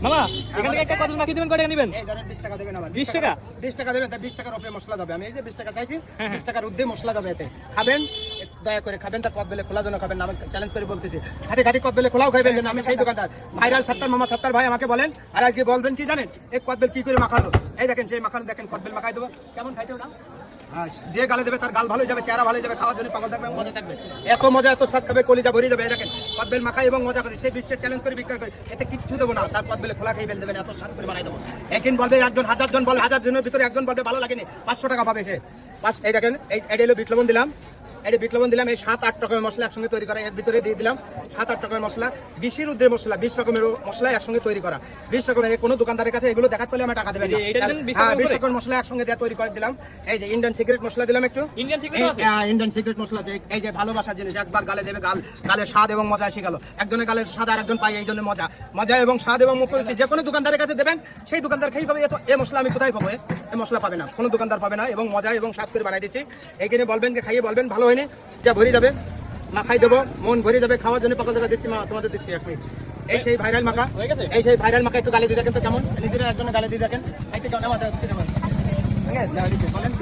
মামা এখান থেকে একটা কদল মাখিয়ে দিবেন, কয় টাকা নেবেন? এই ধরেন 20 টাকা দেবেন। আবার 20 টাকা? 20 টাকা দেবেন, তাই 20 টাকার উপরে মশলা যাবে। আমি এই যে 20 টাকা চাইছি, 20 টাকার ঊর্ধ্বে মশলা যাবে এতে। খাবেন, দয়া করে খাবেন, তার কদবেলে খোলা জন্য খাবেন না। আমি চ্যালেঞ্জ করে বলতেছি, খাটি খাটি কদবেলে খোলাও খাইবেন না। আমি সেই দোকানদার ভাইরাল সত্তার মামা সত্তার ভাই আমাকে বলেন, আর আজকে বলবেন কি জানেন, এই কদবেল কি করে মাখানো। এই দেখেন সেই মাখানো, দেখেন কদবেল মাখাই দেবো কেমন খাইতে ওটা। যে গালে দেবে তার গাল ভালো যাবে, চেহারা ভালো যাবে, খাওয়ার জন্য পাগল থাকবে, মজা থাকবে। এত মজা এত স্বাদ খাবে, কলিজা ভরে যাবে। এই দেখেন কদবেল মাখাই এবং মজা করি, সেই বিশ্বের চ্যালেঞ্জ করে বিক্রি করি, এতে কিচ্ছু দেবো না। তার কদবেলে খোলা খাই ফেল দেবেন, এত স্বাদ করে বানাই দেবো। একদিন বলবে একজন, 1000 জন বলবে, 1000 জনের ভিতরে একজন বলবে ভালো লাগেনি, 500 টাকা পাবে সে। এই দেখেন এটা হলো বিট লবণ দিলাম, এই বিট লবণ দিলাম, এই 7-8 রকমের মশলা একসঙ্গে তৈরি করা, এর ভিতরে দিয়ে দিলাম 7-8 রকমের মশলা, 20-এর ঊর্ধ্বে মশলা, 20 রকমের মশলা একসঙ্গে তৈরি করা। 20 রকমের, কোনো দোকানদারের কাছে এগুলো দেখাতে পারলে আমার টাকা দেবেন না। হ্যাঁ, 20 রকমের মশলা একসঙ্গে দিয়ে তৈরি করে দিলাম। এই যে ইন্ডিয়ান সিক্রেট মশলা দিলাম একটু, ইন্ডিয়ান সিক্রেট মশলা আছে। এই যে ভালোবাসার জিনিস, একবার গালে দেবে, গালে স্বাদ এবং মজা এসে গেল। একজনের গালের স্বাদ আর একজন পাই, এই জন্য মজা এবং স্বাদ এবং মুখ রয়েছে। যে কোনো দোকানদারের কাছে দেবেন, সেই দোকানদার খেয়ে পাবে এ মশলা আমি কোথায় পাবো, এই মশলা পাবে না, কোনো দোকানদার পাবে না। এবং মজা এবং স্বাদ করে বানাই দিচ্ছি। এইখানে বলবেন, খাইয়ে বলবেন ভালো হয়নি, যা ভরে যাবে, মাখাই দেবো, মন ভরে যাবে, খাওয়ার জন্য পাকা জায়গা দিচ্ছি, তোমাদের দিচ্ছি 1 মিনিট। এই সেই ভাইরাল মাখা, এই সেই ভাইরাল মাখা, একটু গালে দিয়ে দেখেন তো কেমন, নিজেরা একজনের গালে দিয়ে দেখেন। এই তো কেমন আমাদের বলেন।